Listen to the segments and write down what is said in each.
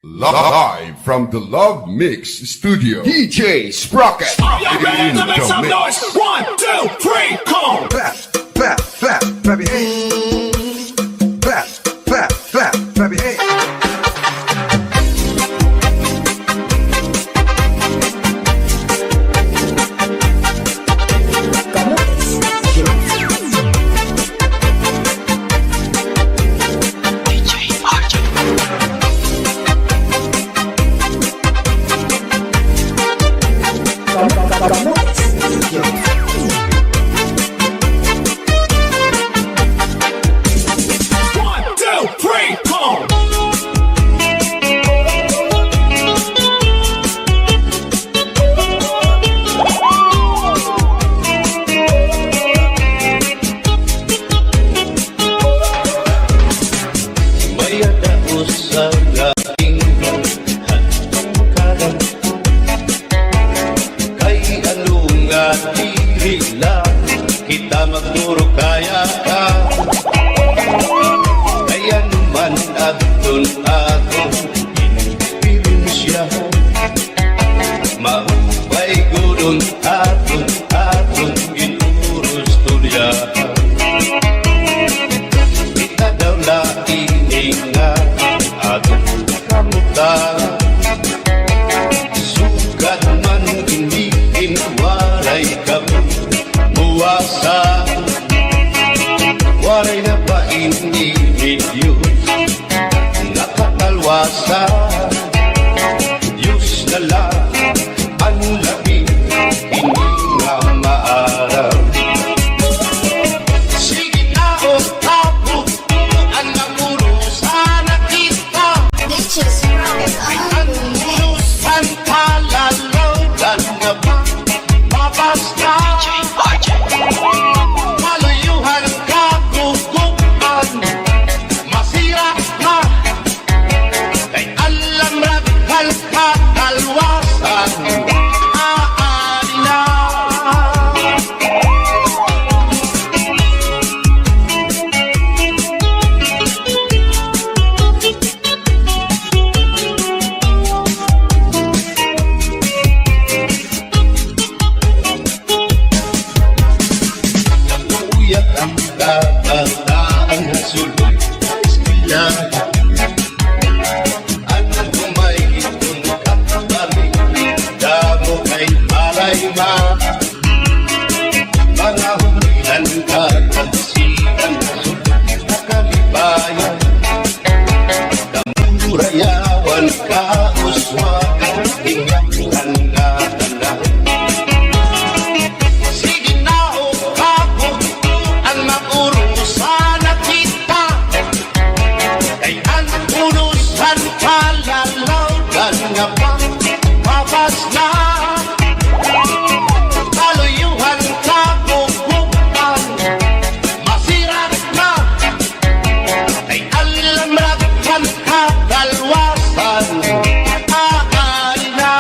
Live from the Love Mix Studio, DJ Sprocket. Are you ready to make some mix. noise? 1, 2, 3, come on! Clap, clap, clap, clap your hands. Clap, clap, clap, clap your hands. Kita magturo kaya ka kaya naman aton inspirasya maupay gudon aton inurus tulya kita daw laing nga aton kamutan sugat man hindi inwaray kami muwasa waray na pa iniliyos nakatalwasa Diyos na lang ang labing hindi nga maaraw sige na o tapo ang napuno sana kita ay ang punusan kalalogan na ba mabasta maluyuhan kagugupan masira na kay alam raghal katalwasan aali na Uyat ang kabataan na suloy eskwela anong kumay itong kapatami damo kay malay ma mga humilan katansigan na suloy nakalibayan damurayawan kauswagan ingat handa sige na o ako ang maurusan na kita kay ang urusan kalalawgan nga pa mabas na kaluyuhan kagugupan masira na kay alam raghal katalwasan aali na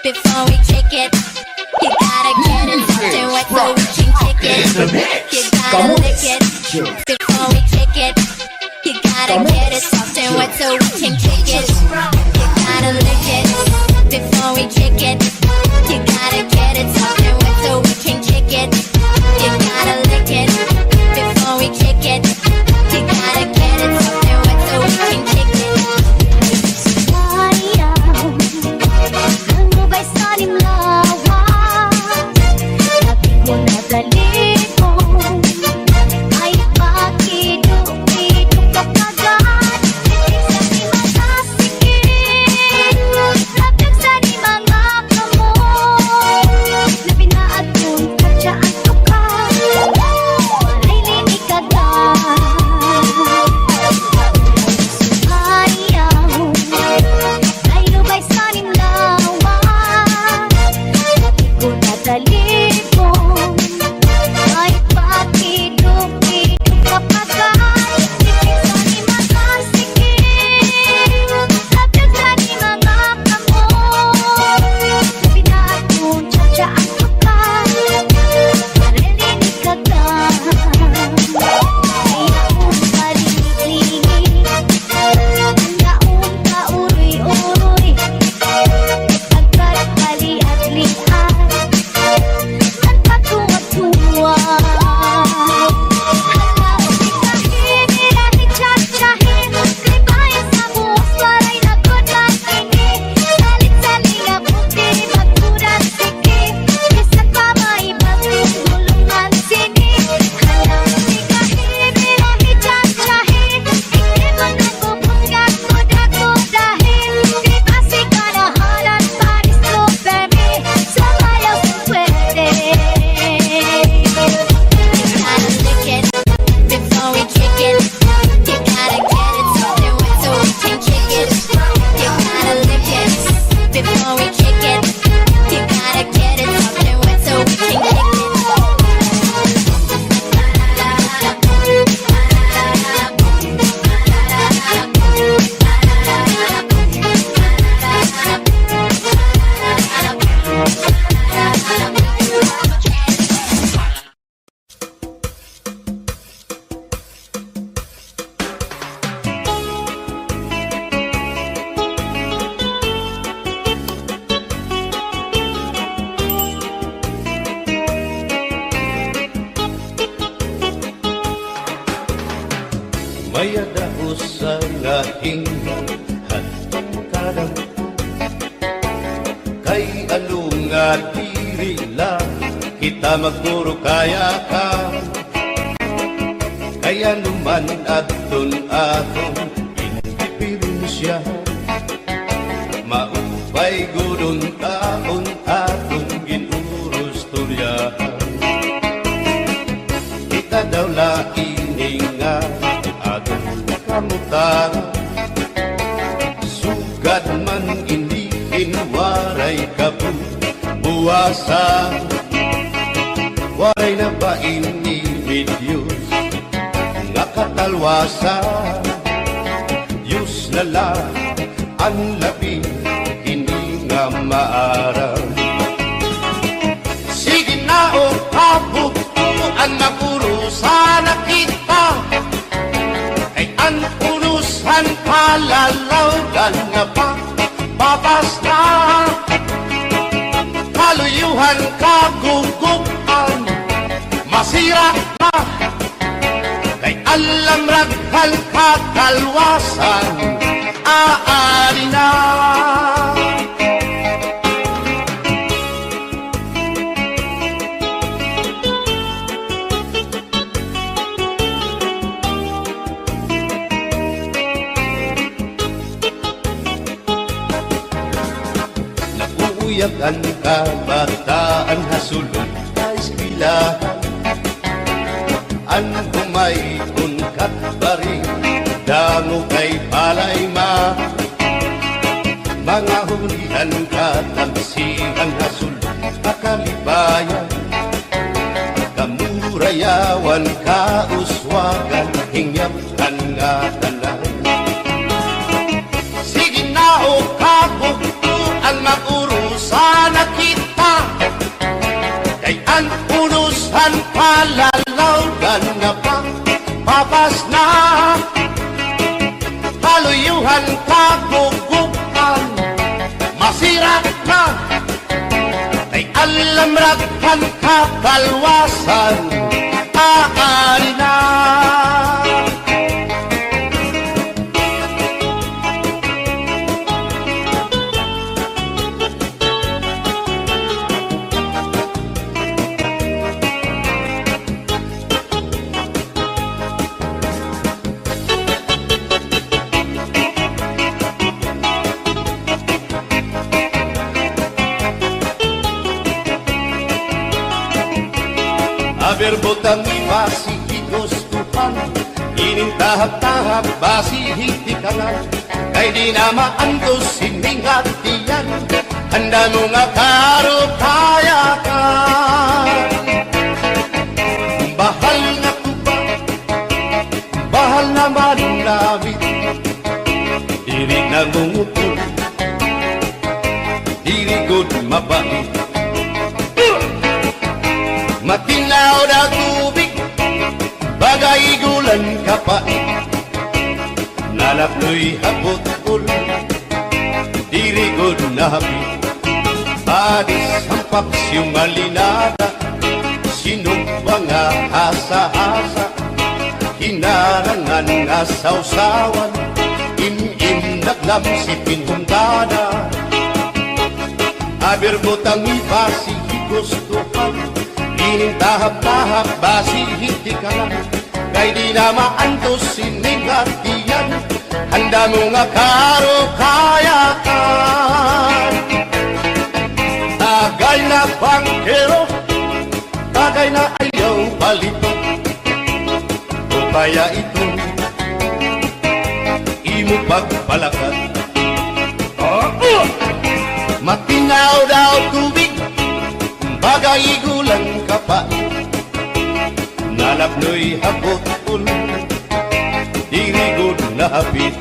before we kick it. You gotta get it something wet so we can kick it. You gotta lick it before we kick it. You gotta get it something wet so we can kick it. You gotta lick it before we kick it. You gotta get it something wet so we can kick it. You gotta lick it before we kick it. You gotta get it something wet so we can kick it. Sayang, ang ubay sa nimlawan, sabi ko na daligo, ay pakido-kido ka kagad. Sa di makasikip, lapag sa di mga kamoy, labi na at kung katsaan ko ka, walay linig agad. Ayaw, ay lubay sa nimlawan, sabi ko na daligo, ay pakido-kido ka kagad. Ibig sa di makasikip, lapag sa di mga kamoy, labi na at kung katsaan ko ka, walay linig agad. Kaya kung palilingi, naon ka uroy-uroy, agad hali at lihat, at patuwag-tuwag. Hala, di kahini, dahil tsahtsahin, kay bayan sa buwas, waray na good makini. Salit-saling abuti, magkuran siki, bisan pa maibagin, gulungan sini. Hala, di kahini, dahil tsahtsahin, hindi mo nagpupunggat, kuda-kudahin, di basi kanahanan, panis to baby, sumayaw sa pwede. You gotta lick it before we kick it. You gotta get it something wet so we can kick it. You gotta lick it before we kick it. You gotta get it something wet so we can kick it. Mayada usa nga hingga hatong kadang kay alunga diri lang kita magpuro kaya ka kaya numan adton akong inipirin siya maupay gudon taon atong ginurus tulyahan kita daw laining nga atong kamutan sugad man iniin waray kabuwasan waray na ba ini Diyos nga katalwasan Diyos na lang ang labing hindi nga maaral sige na o kabuktuan mapurusan na kita ay ang unusan palalawgan nga pa babasta kaluyuhan kagugupan masira na kay alam raghal kakalwasan aari na Nauuyak ang kabataan hasulod sa eskwelahan ang humay unkat baring dango kay palay ma mga hulihan katamsihan hasulod akalibayan kamurayawan kauswagan hingyap nga tanan sige na o kabuktuan magurusan Masirakan kagugupan, masirakan ay alam rakhan kakalwasan, aari na. Berbotang basi higos tuhan, inintahap-tahap basi hitikanan, kay di namaan to sining hatiyan, handa mo nga karupayakan. Bahal nga tuba, bahal naman namin, diri nangungutol, diri good mabait. Matinaw na tubig, bagay gulan kapait, nalapnoy habot-ul, dirigod na hapit. Adis ang paksyong malinada, sinumpa nga hasa-hasa, hinarangan nga sausawan, im-im naglamsipin humdada. Aberbotang ibasi higustuhan, inintahap-tahap basi hitikanan, kay di namaan to sining hatiyan, handa mo nga karukayakan. Tagay na bangkero, tagay na ayaw palito, o kaya ito imo pagpalakat. Matinaw daw tubig, bagay gulang kapait, nalapnoy habot-ul, dirigod na hapit.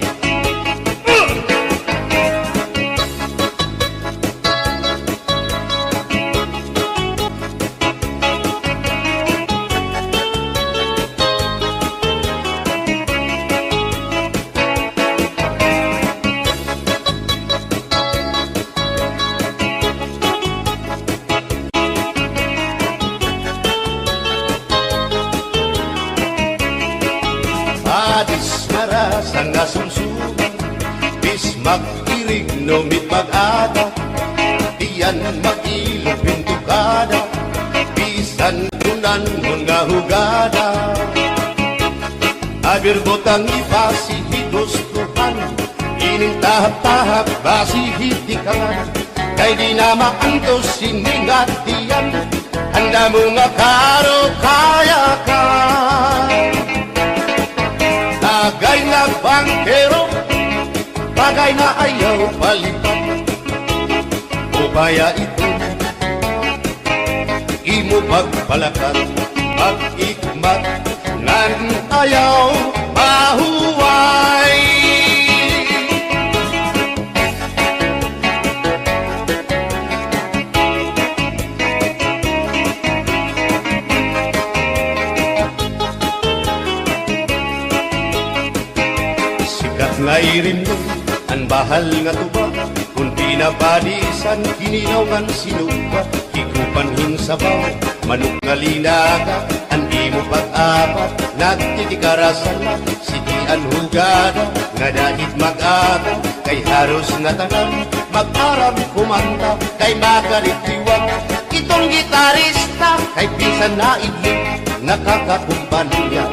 Sang asumsuman, bis mag-irig no mit mag-ada, diyan mag-ilog pintukada, bisan tunan nga hugada. Aberbotang ibasi higustuhan, inintahap-tahap basi hitikanan, kay di namaan to sining hatiyan, handa mo nga karukayakan. Bagay na bangkero, bagay na ayaw palipat, o kaya ito imo pagpalakat, pag-ikmat nan ayaw mahuway. Ngairin mo, ang bahal nga tuba, kung pinabadisan, kininawgan sinuba, hikupan hinsabaw, manok nga linaga, andi mo pag-apat, nagtitikarasan na, sigian hugada, nga dahit mag-aga, kay haros nga tanan, mag-aram kumanta, kay makaritiwag, itong gitarista, kay pisan na idling, nakakakumpanya.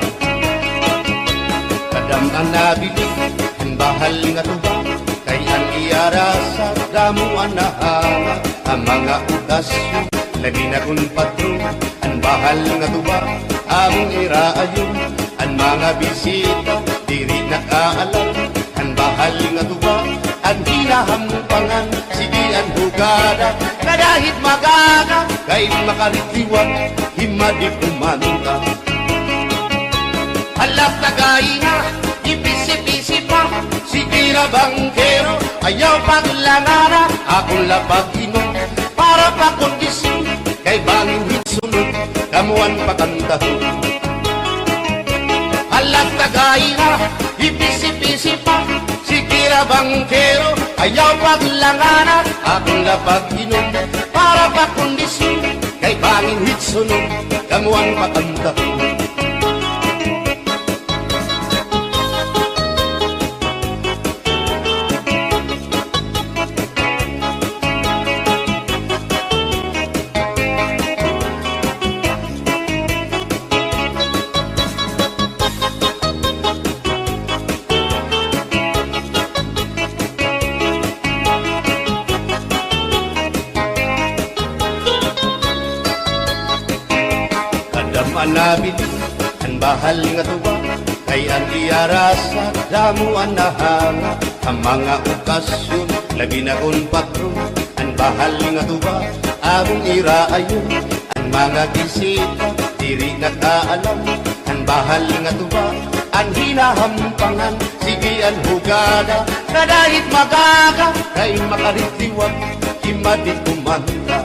Kadam ang nabilig, bahal nga tuba, kay ang iarasa damuan na hama, ang mga utasyon, lagi na kung patron, ang bahal nga tuba, among iraayon, ang mga bisita, diri nakaalam, ang bahal nga tuba, ang hinahampangan, sige ang hugada, kadahit magaga, kay makaritiwag, himadi kumanta. Halap tagay na, ipisi-pisi pa, sige na bangkero, ayaw paglangara, akong lapag-inom, para pa kondisyon, kay bangin hitsunod, kamuan pakantahon. Halap tagay na, ipisi-pisi pa, sige na bangkero, ayaw paglanganan, akong lapag-inom, para pa kondisyon, kay banging hitsunon, kamuang pakanta. Manabili, ang bahal nga tuwa, kay ang iarasa, damo ang nahanga, ang mga okasyon, lagi na kong patron, ang bahal nga tuwa, among iraayon, ang mga bisita, diri nakaalam, ang bahal nga tuwa, ang hinahampangan, sige ang hugada, kadahit magaga, kay makaritiwag, himadi kumanda.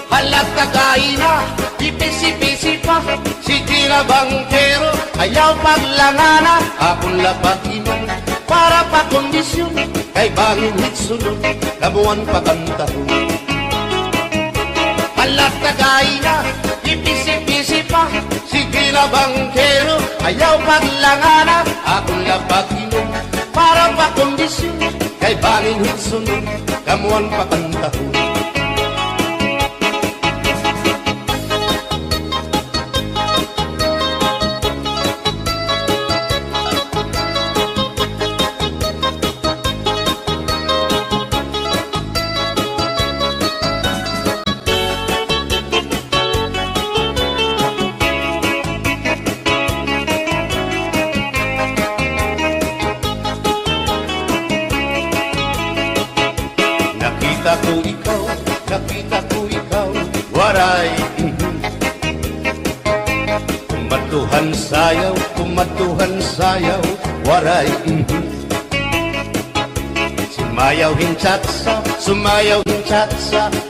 Halat kagaina, ipisi-pisi pa, sige na bangkero, ayaw paglangana, akong lapag-inom, para pa kondisyon, kay bangin hitsunod, kabuan pakantaho. Halat kagaina, ipisi-pisi pa, sige na bangkero, ayaw paglangana, akong lapag-inom, para pa kondisyon, kay bangin hitsunod, kamuan pakantaho. Nakita ko ikaw, waray. Kumatuhan sayaw, waray. Sumayaw hinchatsa,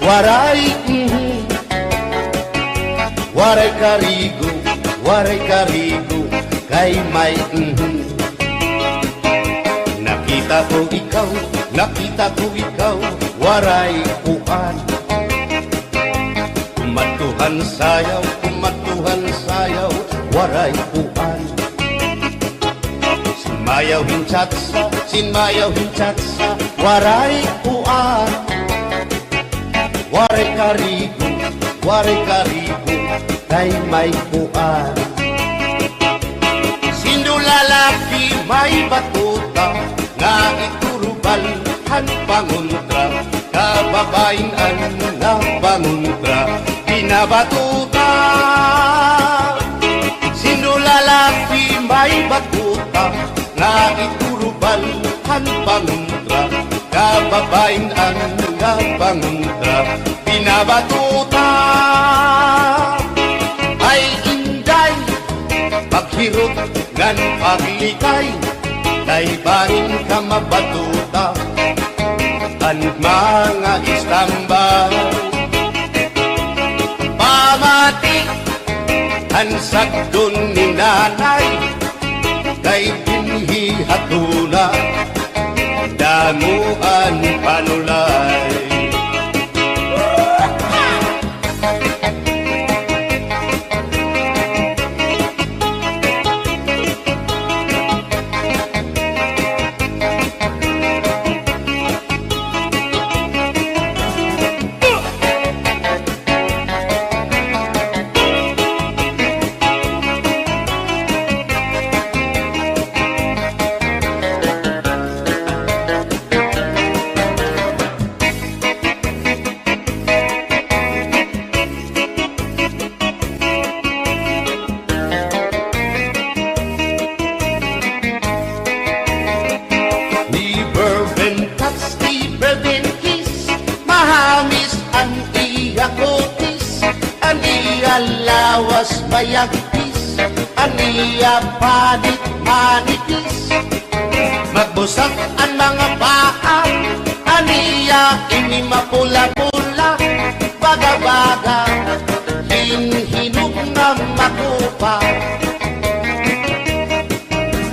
waray. Waray karigo, kay may. Nakita ko ikaw, waray uan. Kumatuhan sayaw, waray uan. Sinmayaw hinchatsa, waray uan. Waray karigo, kay may uan. Sindulalaki may batuta, nga iturubal han panguntra, kababain na panguntra, pinabatuta. Sinulalaki may batuta, nga iturubal han panguntra, kababain na panguntra, pinabatuta. Ay inday, paghirot ngan paglikay, kay barin ka mabatuta, ang mga istambay. Pamati, ang sagdon ni nanay, kay binhi hatuna, damuan panulay. Lawas bayagpis, aniya panit manipis, magbusag ang mga paa, aniya ini mapula-pula, baga-baga, hinhinog na makupa.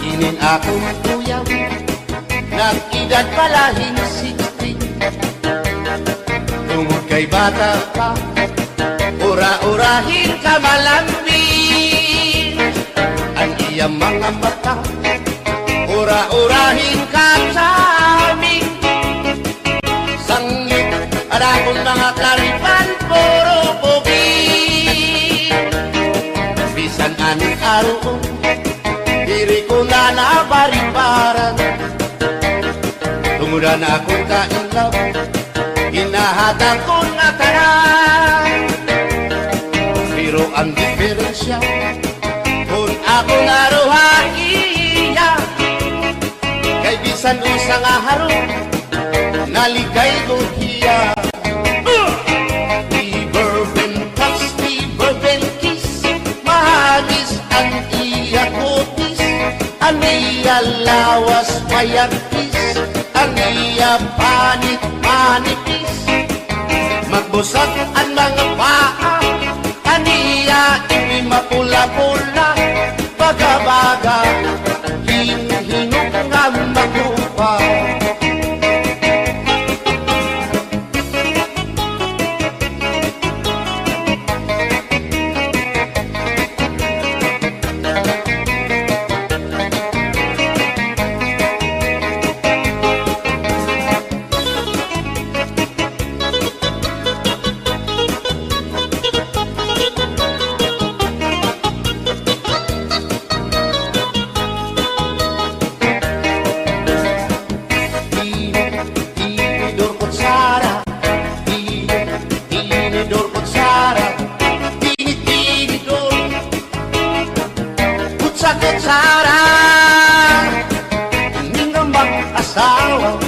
Inin akong kuyaw, dahing 16. Tungod kay bata ka, ura-urahin ka malambing. Ang iyang mga mata, ura-urahin ka sa aming. Sanglit, at akong mga karipan, puro pogi. Bisan anong araw, diri ko na nabariparan. Tumuda na akong kainlaw, hinahatang ko na tanan. Pero ang diferensya, kung ako naruhaiya, kay bisan usang aharo, naligay ko hiya. Iberben touch, iberben kiss, mahagis ang iya kutis, ang iya lawas mayagis, ang iya panit manipis. Magbusag ang mga paa, ang iya imi mapula-pula, baga-baga, hinhinong nga maglupa. Kutsara, hindi na mag-asawa.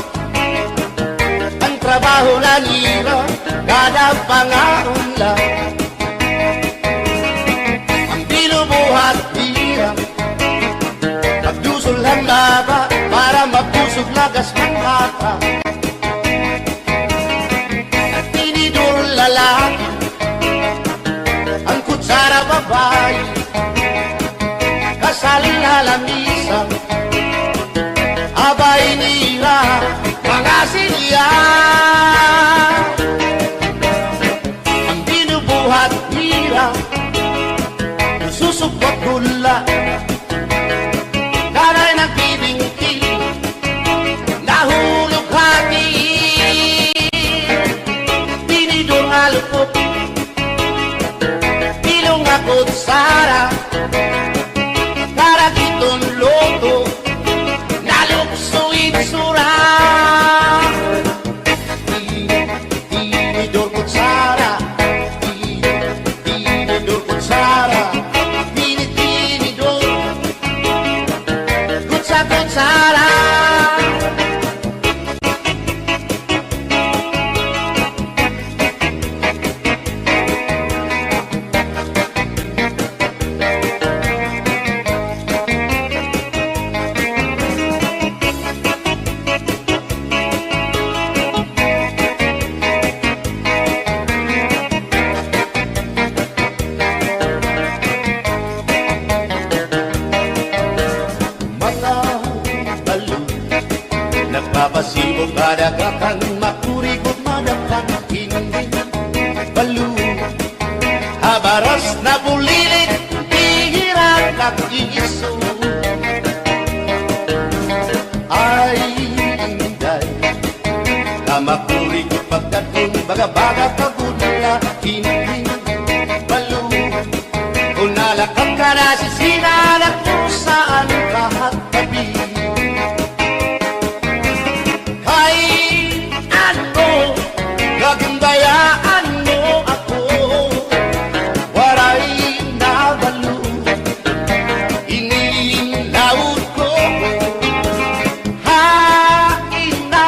Ang trabaho na nila, kada pangaunla. Ang binubuhat nila, magdusol ang laba para mapusog lagas ng bata. At tinidor lalaki, ang kutsara babae. Kasaling halamisan, abay nila, mga silya. Ang binubuhat nila, susupot gula. Karay nagbibingki, nahulog hati. Tinidor nga lupot, ilong akot sara. Karakitun loto, naluksuin sura. Tinidor kutsara, tinidor kutsara, tinidor kutsara. Nagpapasibo kadagatan, makurikot madapang hindi balo. Habaras na bulilit, hihirat at iiso. Ay, inday, kamakurikot pagkatun, baga-baga pagudala, hindi balo. Kung nalakang ka na sisinanak kung saan kahat tabi. Gagandayaan mo ako, waray nabalo, inilaot ko. Hain na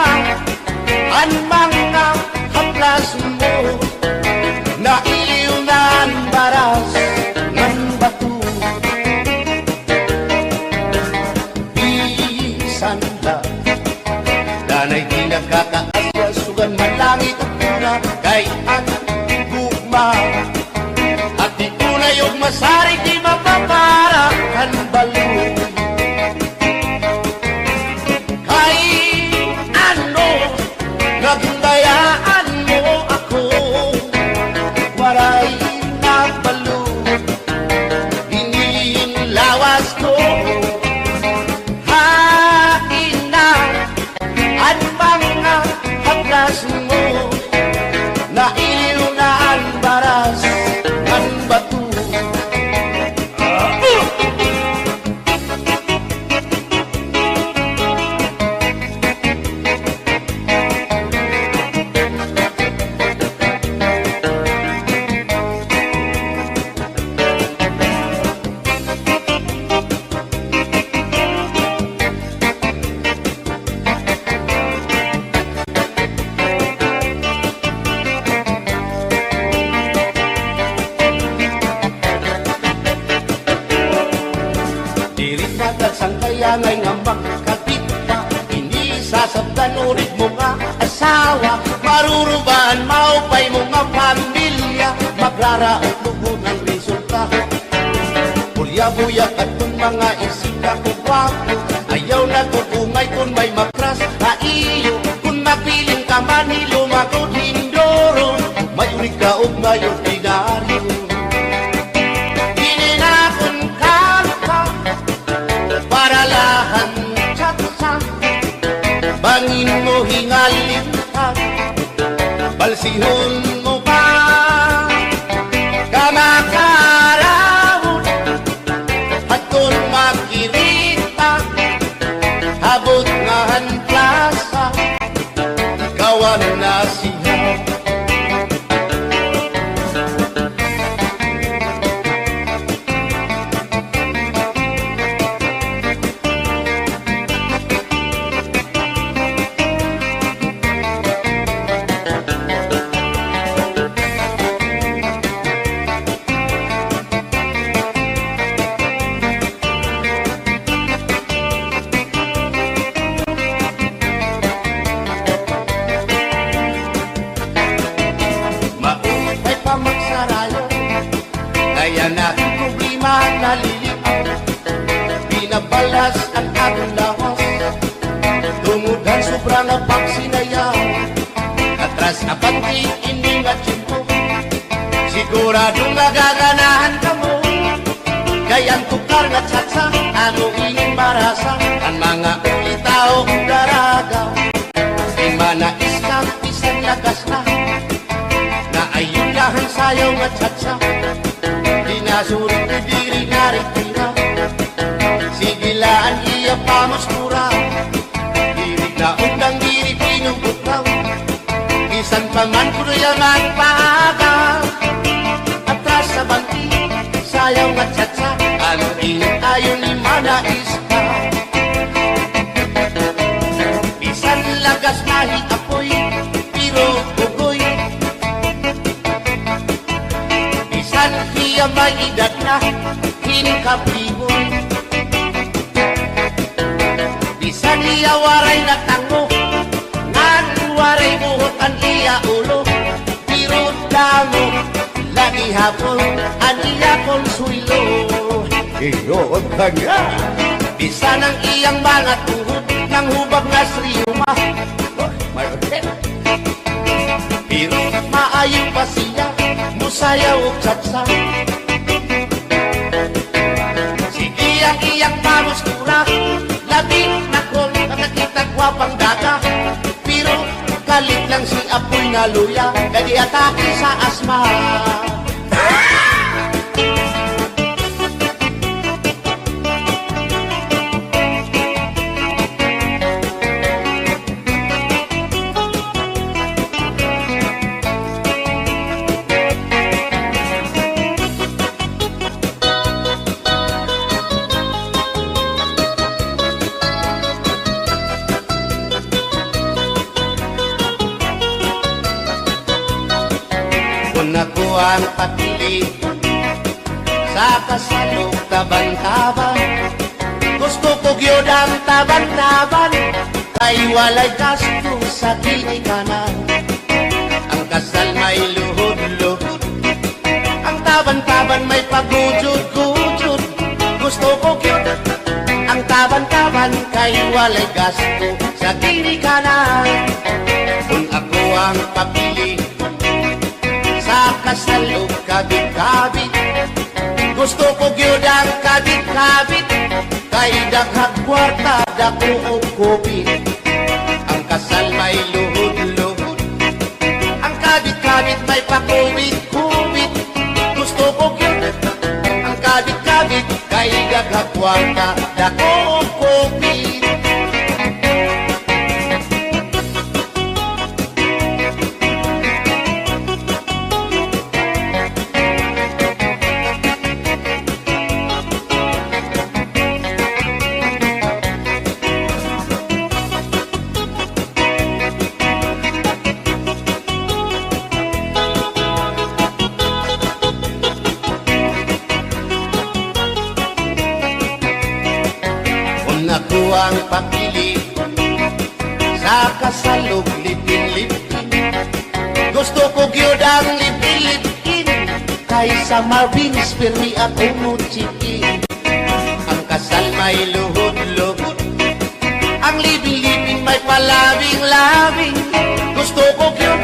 ang mga haplas mo, na iliw na ang baras ng bato. Bisan lang, danay di nagkakaasya, sugan man langit kay ang gugma. At di ko na yung masari, di mapapara kan balo. Kay ano mga asawa, marurubahan maupay mga pamilya, magraraot lugo ng resulta. Bulya-buyak at kung mga isika ko wapo, ayaw na kukungay kung may makras na iyo. Kung mapiling ka man hilumagod hindoron, may urig ka o may ordinaryo. Hininakon ka para lahan tsatsa, bangin mo hingalin ka, balsihon mo pa, kamakarahon, at kung makirita, habot ngahan plasa, kawan na siya. Maupay pa magsarayo, kaya na problema nalilipaw. Binabalas ang aking lawas, tumugan sobrang na pagsinayaw. Atras na pati iningat yun mo, sigurado nagaganahan ka mo. Kayang tukar nga tsatsa, ano ingin marasa, ang mga ulitaw daragaw. Di manais kang isang lagas na, na ayun lahan sayaw nga tsatsa. Di nasulit na diri narikira, sigilaan iya pamuskura. Dirig na undang diri pinugutaw, isan paman kuruyangan paagaw. Atras sa banti, sayaw nga tsatsa, ano init ayon ni manais ka. Bisan lagas mahi apoy, pero ugoy. Bisan hiya may edad na, hinkapiboy. Bisan hiya waray na tango, ngan waray buhot ang iya ulo. Pero damo, lagi hapon, ang iya konsuelo. Iyon ka nga. Bisan ang iyang mga tuhod, ng hubag na sriyuma. Pero maayo pa siya, musayaw o tsatsa. Sige ang iyang pamustura, labing na kong nakakita gwapang daga. Pero kalit lang si apoy na luya, kadi atake sa asma. Kung ako ang patili sa kasalog taban-taban, gusto ko gyud ang taban-taban, kay walay gasto sa kinikanan. Ang kasal may luhod-luhod, ang taban-taban may pagujud-gujud. Gusto ko gyud ang taban-taban, kay walay gasto sa kinikanan. Kung ako ang papili sa kasalog kabit-kabit, gusto ko gyud ang kabit-kabit, kay daghang kwarta dako og kopi. Ang kasal may luhod-luhod, ang kabit-kabit may pakubit-kubit. Gusto ko gyud ang kabit-kabit, kay daghang kwarta dako og kopi. og lipin-lipin. Gusto ko gyud ang lipin-lipin, kaysa Marvin's pirmi ako mo chikin. Ang kasal may luhod-luhod, ang libing-libing may palabing-labing. Gusto ko yun,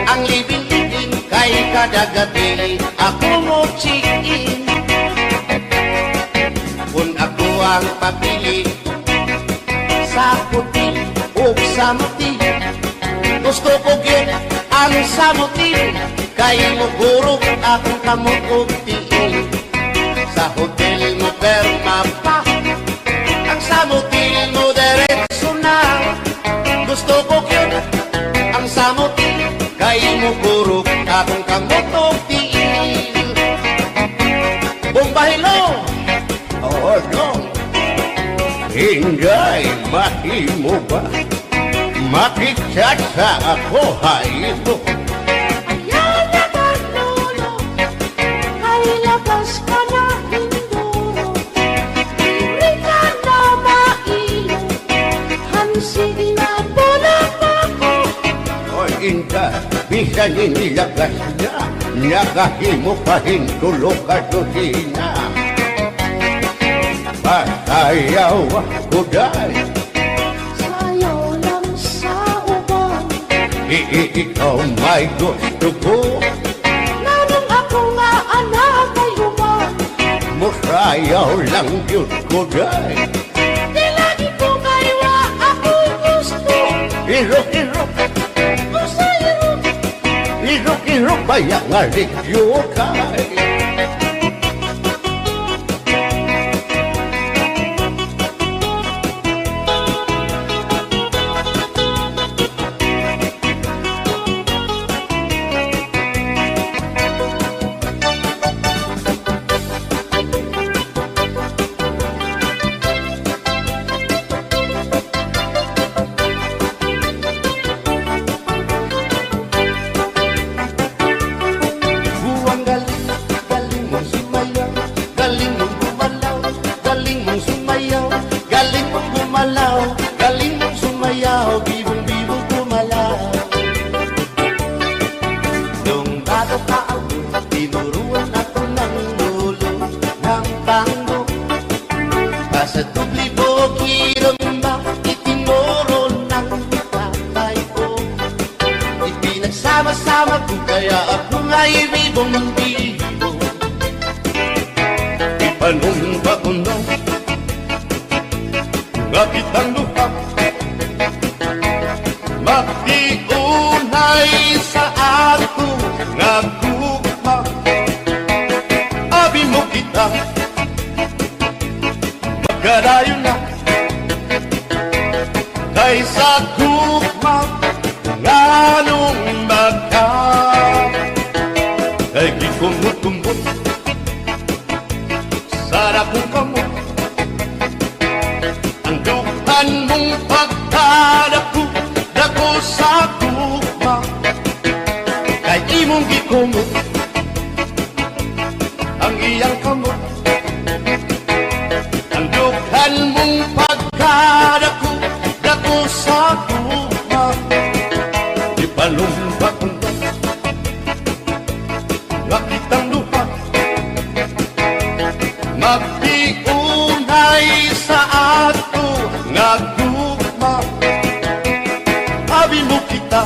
ang libing-libing, kay kada gabi ako mo chikin. Kung ako ang papili, sa puti o sa muti, gusto ko yun, ang samuti, kay mugurog akong kamot o tiin. Sa hotel mo perma pa, ang samuti mo diretso na. Gusto ko yun, ang samuti, kay mugurog akong kamot o tiin. Bumbahilo! Oo, no. Hingay, mahimo ba? Makichat sa ako, haymo. Ayaw na kanolo, ay labas ka na hinduro. Hindi ka na mailo, hansig na bulang ako. O inka, bisan inilagas na, nakahimo pa hintulog ka tuhina. Ayaw ako dahil Sayaw lang sa uban, ikaw may gusto ko. nanong ako nga anak ay human. Musayaw lang yun ko dahil Di lagi ko kaywa ako gusto. irok-irok, Gusto yun, irok-irok, kaya nga ligyo kay. Buwang galing, galing mong sumayaw, galing mong gumalaw, galing mong sumayaw, galing mong gumalaw, galing mong sumayaw, bibong-bibong gumalaw. Nung bago pa ako, tinuruan ako ng lolo ng tango. Basta tublibo, kiramba, itinuro ng tatay ko. Ipinagsama-sama ko, kaya ako nga'y bibong-bibo. Ipanumba ko na, ngapit ang luha, magtiunay sa ato nga gugma. Abi mo kita, magkarayo na, kaysa gugma, nganong magka. Ay gikumot-kumot, sarap kong kamot, ang dukan mong pagkadako, dako sa gugma. Kay imong gikumot, ang iyang kamot, ang dukan mong pagkadako, dako sa gugma. Ipalumba ko na, nakitang luha, magtiunay sa ato nga gugma. Abi mo kita,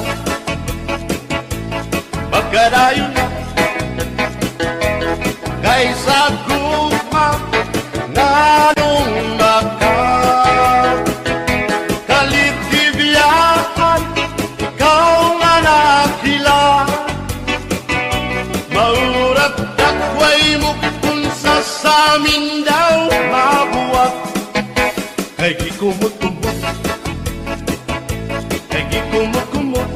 magkarayo na, kaysa gugma, nganong maka. Kaligtibiyahan, ikaw nga nakila, maurat takway mo kung sa amin daw mabuwag. Kay gikumot-kumot, kay gikumot-kumot,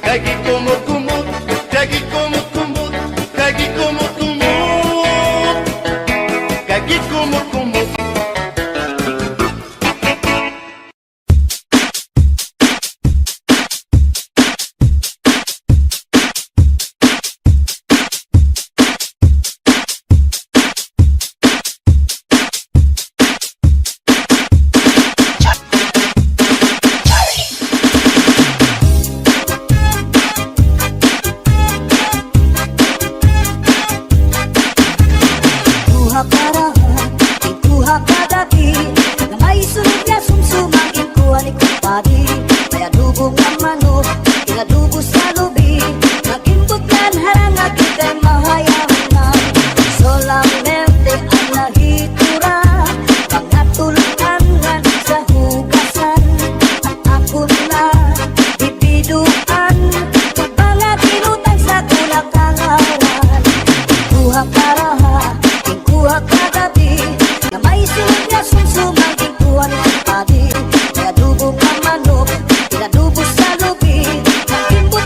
kay gikumot-kumot, padi, may adubo nga manok, inadubo sa lubi, nagimbutlan harang at ika'y mahayaman. Solamente ang nahitura, mga tulunan sa hugasan, at ako na ibiduan, mga tinutang sa kulakaran. Kuha karaha, kuha kagabi, na may sunod na sumsumang kuha ng padi, may adubo nga manok, inadubo sa lubi, nagimbutlan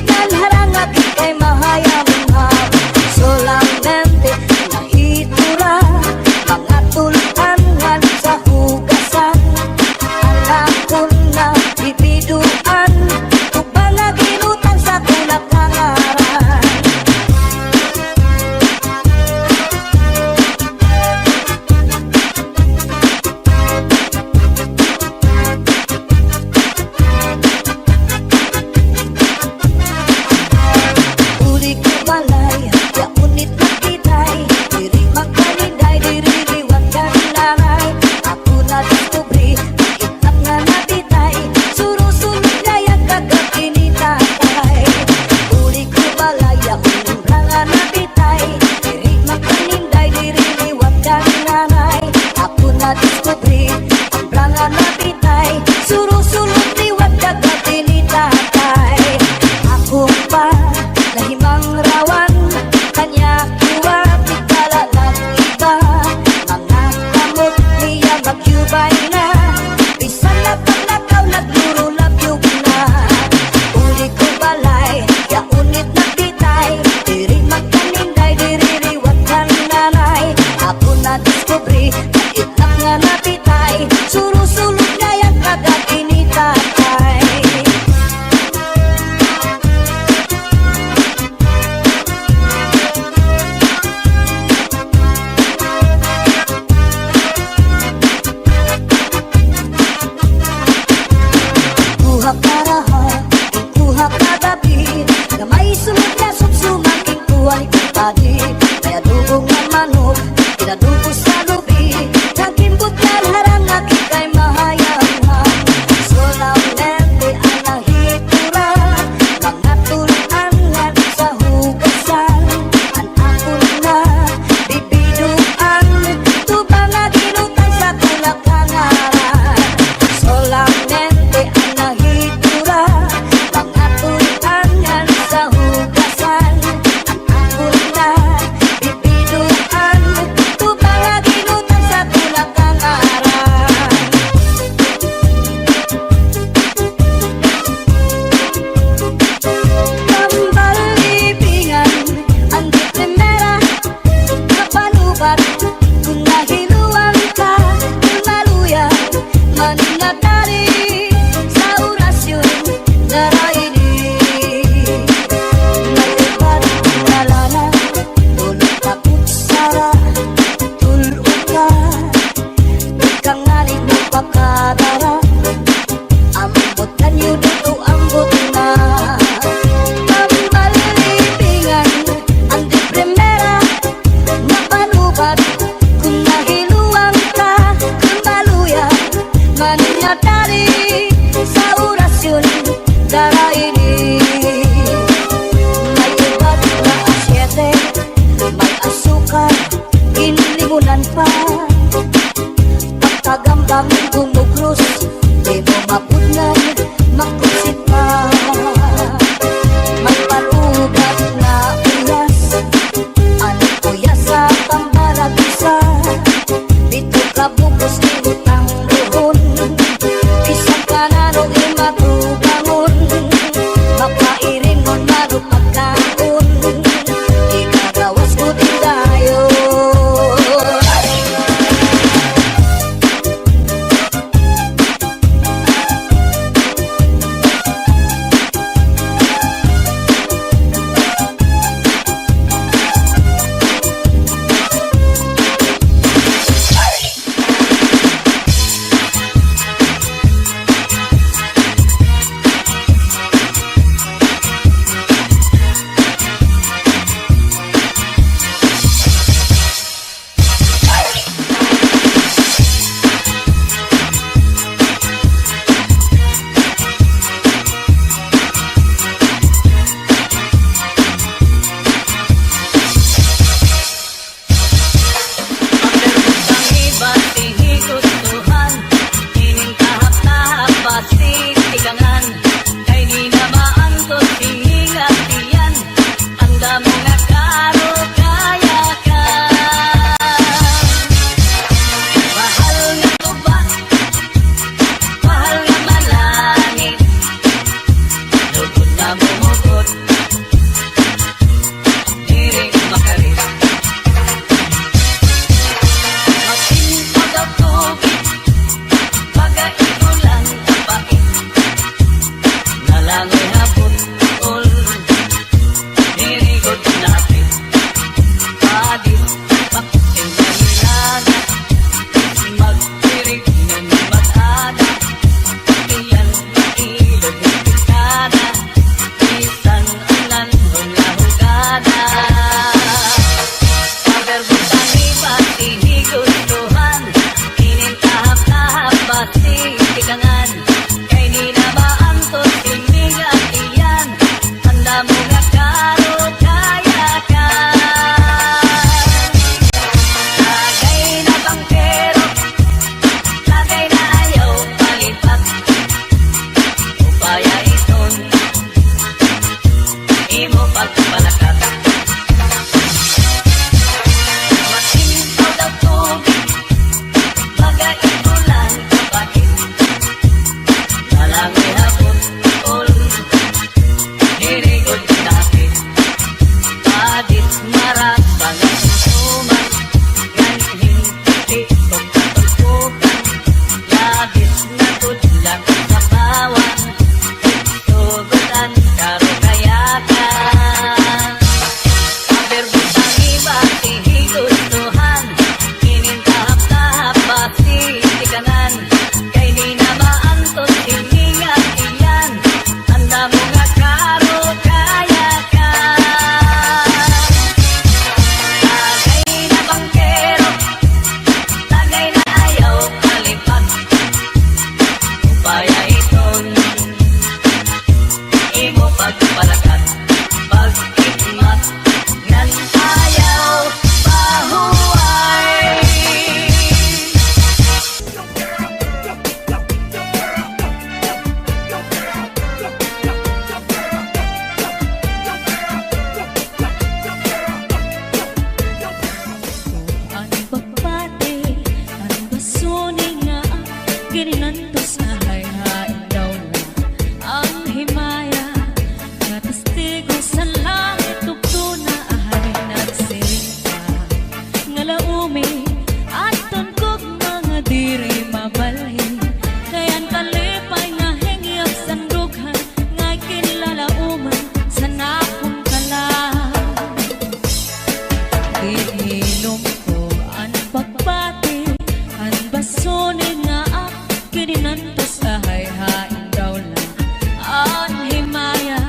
an himaya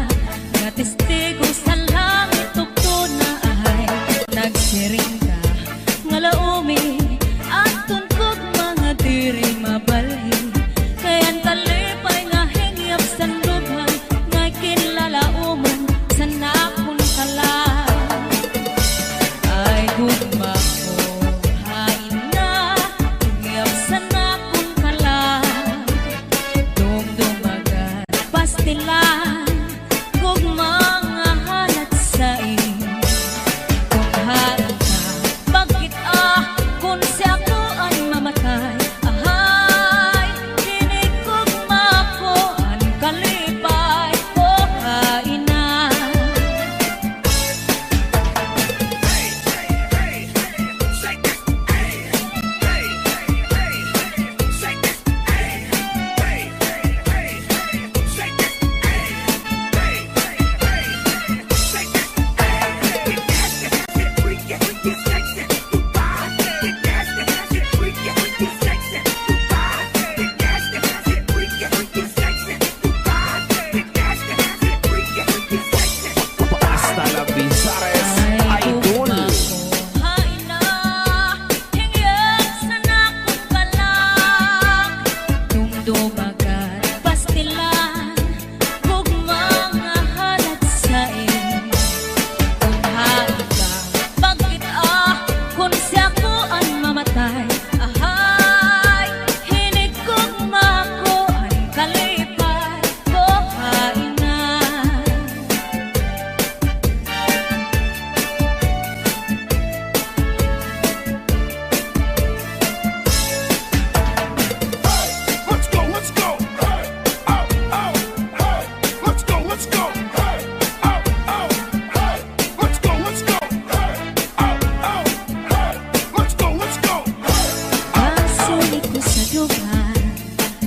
nga testigo sa langit tugtod na ahay nagsiring ka nga laumi aton kog mga diri mabalhi kayan talipay nga hingyap sa lubhay nga kinlalauman sa nakon kala ay gugma ko hain na hingyap sa nakon kala dumdumagan pastilan kog mga halat sa kung hain ka bakit kung siya ko ay mamatay ahay hinig kog mako an kalipay ko hain na Hasta la Pizares Idol. hain na hingyap sa nakon kalak dumdumagan pastilan kog mga halat sa kung hain ka bakit kung siya ko an mamatay ahay hinig kog mako an kalipay ko hain na Let's go, let's go. Hey, oh, oh, hey. Let's go, let's go. Hey, oh, oh, hey. Let's go, let's go. Hey, oh, oh, hey. Let's go, let's go. Pasulit ko sa dugan,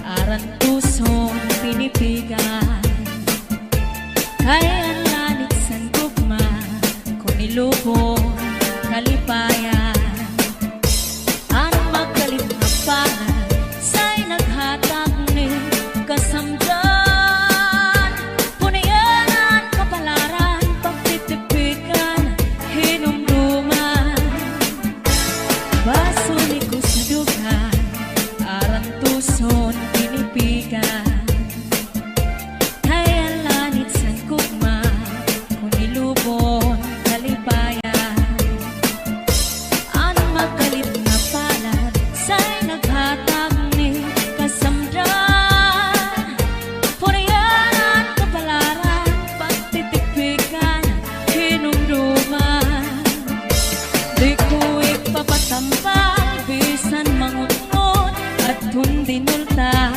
aran pusong pinipigan. Kaya ang lanit sa gugma, kung ilubong kalipayan. Ang magkalit na pangan, sa'y naghatag ni kasamdan. Punayanan, kapalaran, pagtitipikan, hinumduman. Pasulit ko sa dugan, aran tuson pinipigan. Kaya lanit sa gugma, kung ilubon kalipayan. Ang magkalit na palad, sa'y naghatag ni kasamdan. Punayanan, kapalaran, pagtitipikan, hinumduman. Di ko ipapatampal, bisan mangunod at kundi nulta.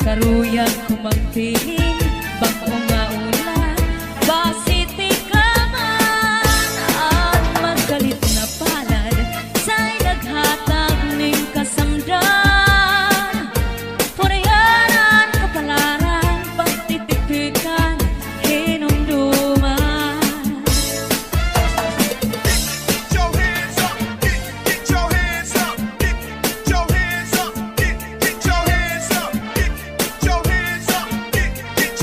Karuyag ko magpiling, bako nga ulan, basiti ka man. At magkalit na palad, sa'y naghatag ning kasamdan. Punayanan, kapalaran, pagtitipikan, hinumduman. Get your hands up. Get your hands up. Get your hands up. Get your hands up. Get your hands up. Get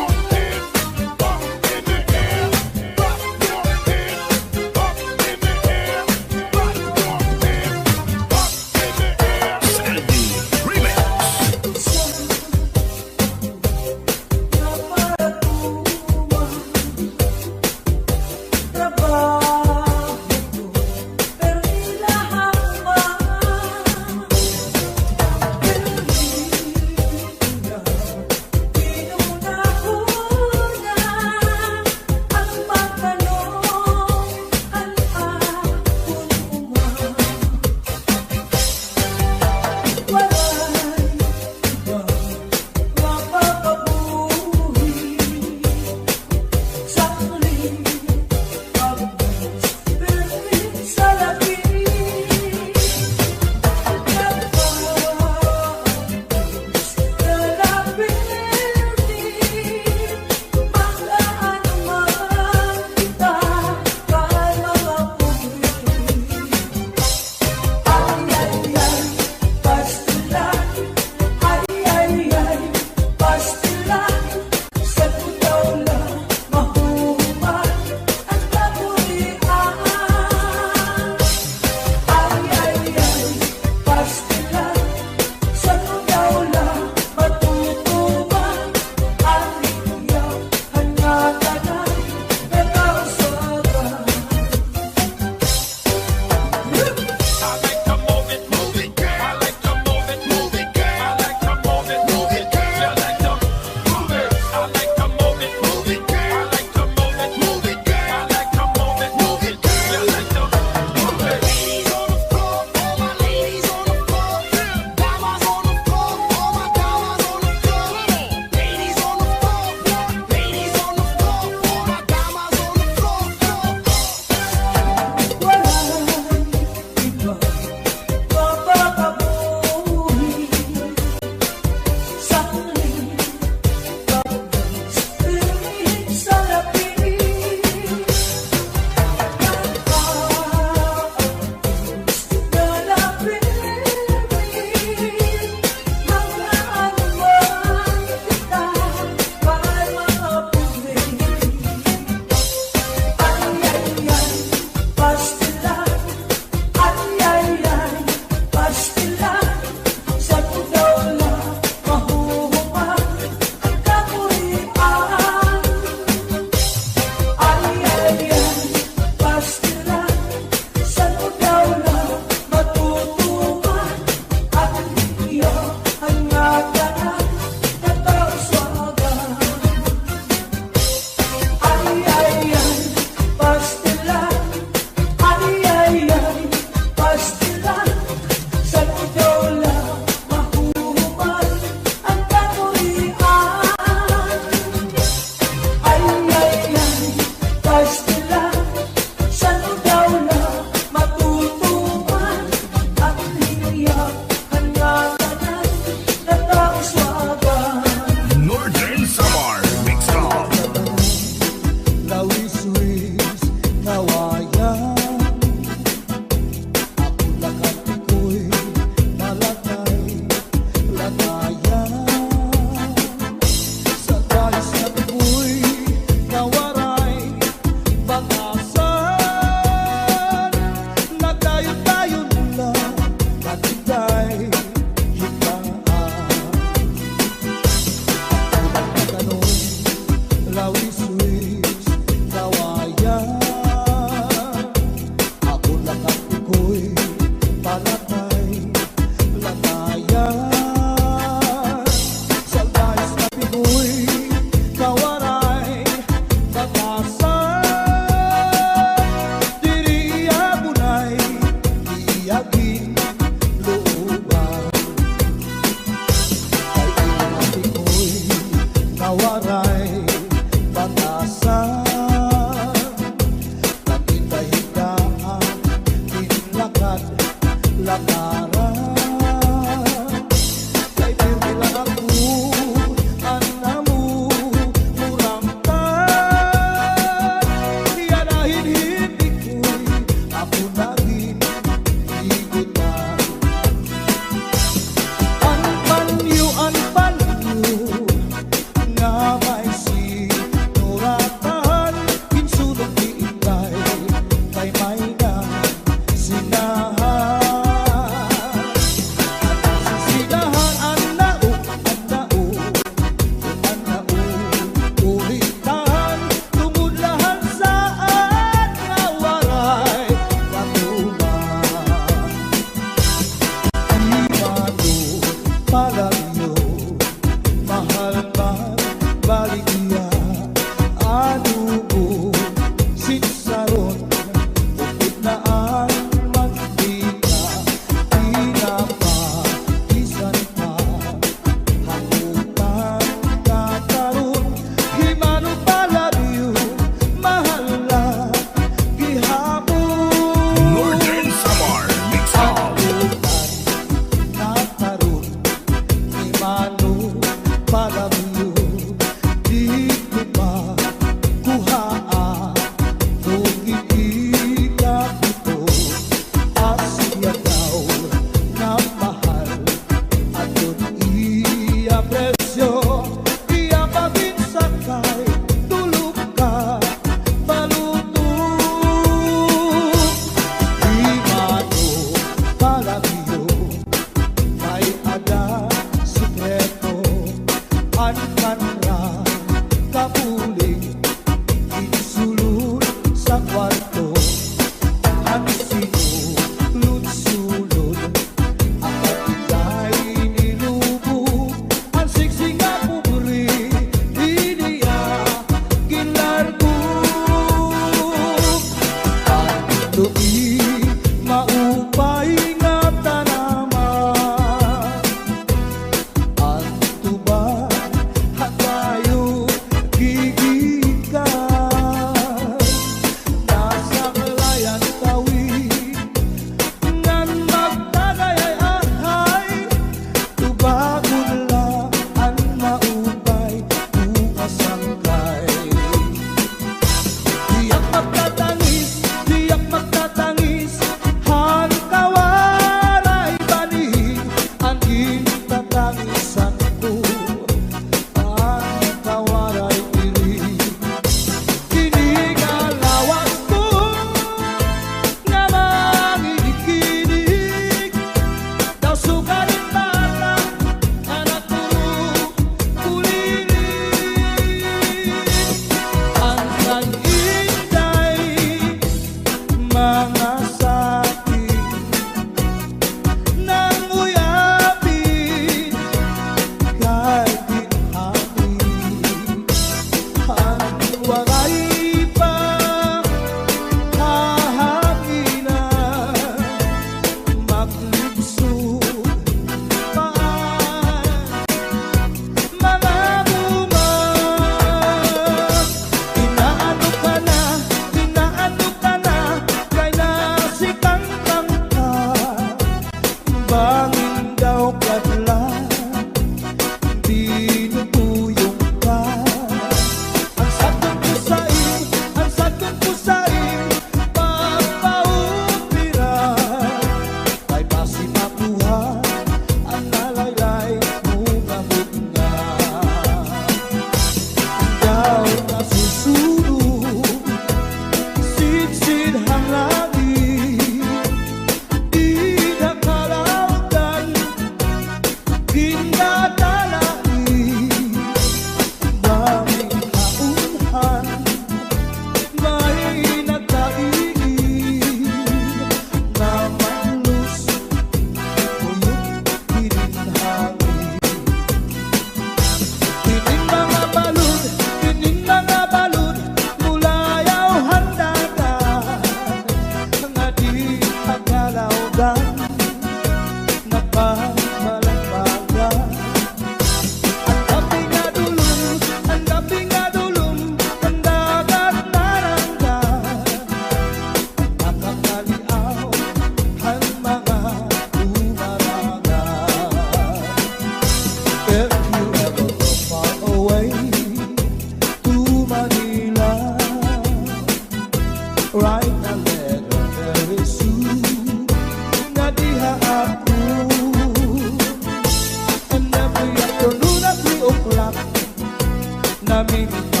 aming